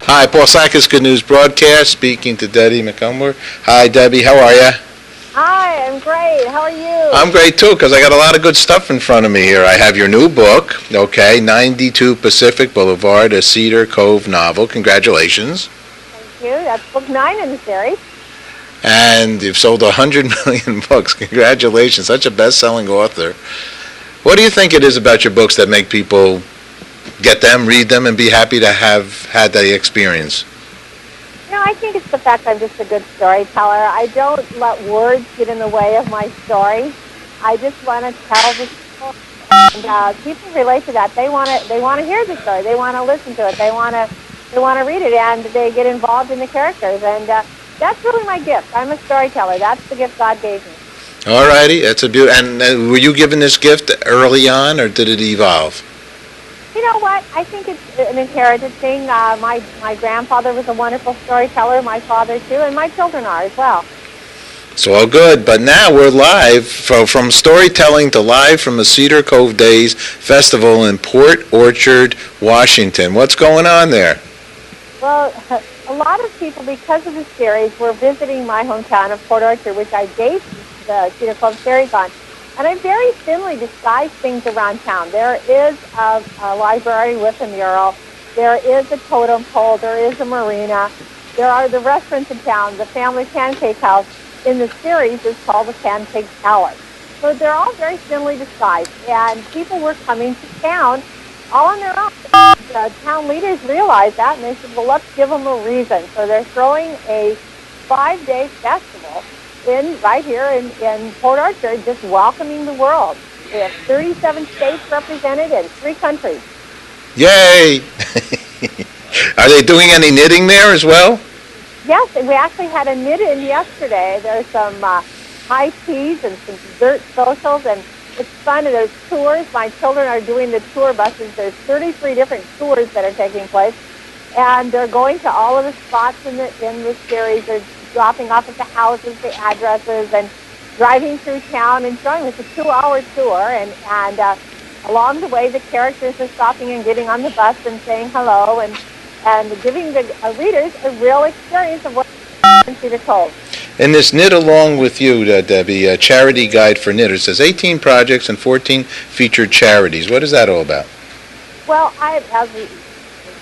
Hi, Paul Sackis, Good News Broadcast, speaking to Debbie Macomber. Hi, Debbie. How are you? Hi, I'm great. How are you? I'm great, too, because I got a lot of good stuff in front of me here. I have your new book, 92 Pacific Boulevard, a Cedar Cove novel. Congratulations. Thank you. That's book 9 in the series. And you've sold 100 million books. Congratulations. Such a best-selling author. What do you think it is about your books that make people get them, read them, and be happy to have had the experience? I think it's the fact I'm just a good storyteller. I don't let words get in the way of my story. I just want to tell the story, and people relate to that. They want to hear the story. They want to listen to it. They want to read it, and they get involved in the characters. And that's really my gift. I'm a storyteller. That's the gift God gave me. All righty, that's a beautiful. And were you given this gift early on, or did it evolve? You know what? I think it's an inherited thing. My grandfather was a wonderful storyteller, my father too, and my children are as well. It's all good, but now we're live from storytelling to live from the Cedar Cove Days Festival in Port Orchard, Washington. What's going on there? Well, a lot of people, because of the series, were visiting my hometown of Port Orchard, which I based the Cedar Cove series on. And I very thinly disguise things around town. There is a library with a mural. There is a totem pole. There is a marina. There are the restaurants in town. The family pancake house in the series is called the Pancake Palace. So they're all very thinly disguised. And people were coming to town all on their own. The town leaders realized that, and they said, well, let's give them a reason. So they're throwing a 5-day festival right here in Port Orchard, just welcoming the world. We have 37 states represented and 3 countries. Yay! Are they doing any knitting there as well? Yes, and we actually had a knit-in yesterday. There's some high teas and some dessert socials, and it's fun. And there's tours. My children are doing the tour buses. There's 33 different tours that are taking place, and they're going to all of the spots in the series. They're dropping off at the houses, the addresses, and driving through town and showing. It's a 2-hour tour, and along the way, the characters are stopping and getting on the bus and saying hello and giving the readers a real experience of what's in Cedar Cove. And this Knit Along With You, Debbie, a charity guide for knitters, says 18 projects and 14 featured charities. What is that all about? Well, as a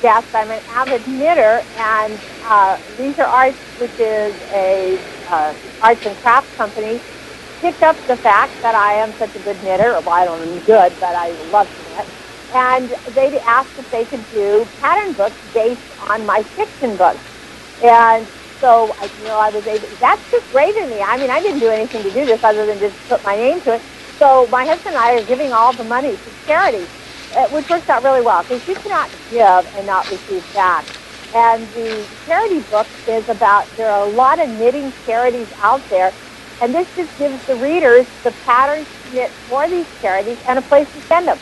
guest, I'm an avid knitter, and These Are Arts, which is a arts and crafts company, picked up the fact that I am such a good knitter. Well, I don't know good, but I love to knit. And they asked if they could do pattern books based on my fiction books. And so, I was able, that's just great in me. I mean, I didn't do anything to do this other than just put my name to it. So my husband and I are giving all the money to charity, which works out really well, because you cannot give and not receive back. And the charity book is about, there are a lot of knitting charities out there, and this just gives the readers the patterns to knit for these charities and a place to send them.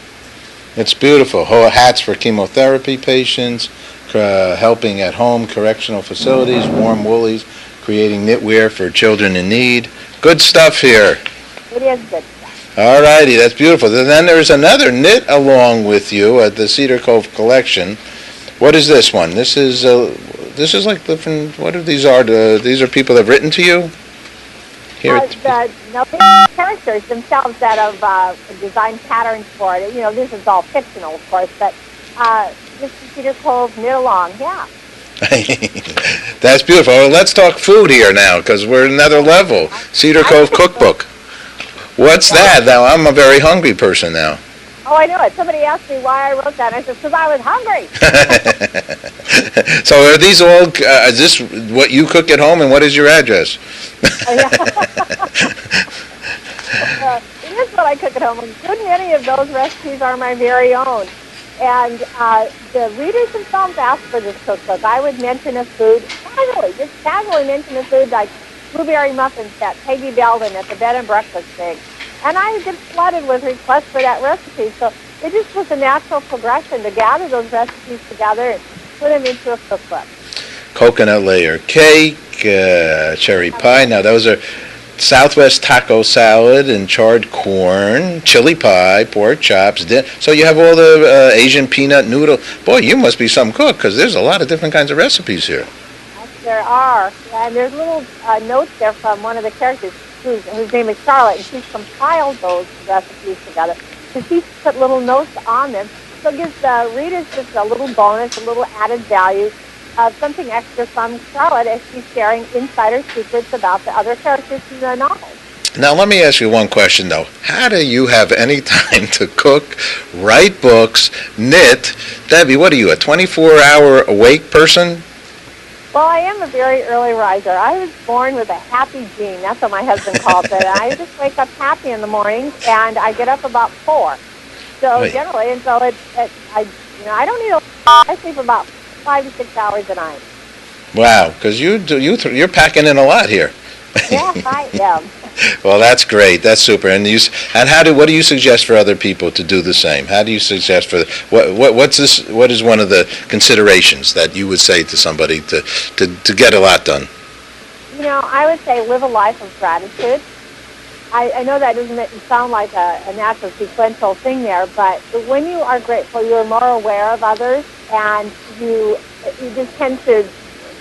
It's beautiful. Hats for chemotherapy patients, helping at home correctional facilities, warm woolies, creating knitwear for children in need. Good stuff here. It is good stuff. All righty, that's beautiful. And then there's another Knit Along With You at the Cedar Cove Collection. What is this one? This is like different. What are these? These are people that have written to you? The characters themselves that have designed patterns for it. This is all fictional, of course, but this is Cedar Cove Knit Along, yeah. That's beautiful. Well, let's talk food here now, because we're at another level. Cedar Cove Cookbook. What's that? Now, I'm a very hungry person now. Oh, I know it. Somebody asked me why I wrote that. I said, because I was hungry. So are these all, is this what you cook at home, and what is your address? It is what I cook at home. A good many of those recipes are my very own. And the readers themselves ask for this cookbook. I would mention a food, just casually mention a food like blueberry muffins that Peggy Belden at the Bed and Breakfast thing. And I get flooded with requests for that recipe. So it just was a natural progression to gather those recipes together and put them into a cookbook. Coconut layer cake, cherry pie. Now those are Southwest taco salad and charred corn, chili pie, pork chops. So you have all the Asian peanut noodle. Boy, you must be some cook, because there's a lot of different kinds of recipes here. Yes, there are. And there's little notes there from one of the characters, whose name is Charlotte, and she's compiled those recipes together. So she's put little notes on them. So it gives the readers just a little bonus, a little added value of something extra from Charlotte as she's sharing insider secrets about the other characters in the novel. Now, let me ask you one question, though. How do you have any time to cook, write books, knit? Debbie, what are you, a 24-hour awake person? Well, I am a very early riser. I was born with a happy gene. That's what my husband calls it. I just wake up happy in the morning, and I get up about 4. So generally, and so I don't need a lot. I sleep about 5 to 6 hours a night. Wow, because you're packing in a lot here. Yes, I am. Well, that's great. That's super. And what do you suggest for other people to do the same? How do you suggest what is one of the considerations that you would say to somebody to get a lot done? I would say live a life of gratitude. I know that doesn't sound like a natural sequential thing there, but when you are grateful, you're more aware of others, and you just tend to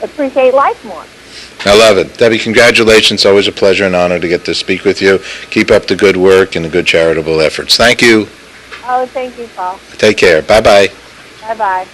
appreciate life more. I love it. Debbie, congratulations. Always a pleasure and honor to get to speak with you. Keep up the good work and the good charitable efforts. Thank you. Oh, thank you, Paul. Take care. Bye-bye. Bye-bye.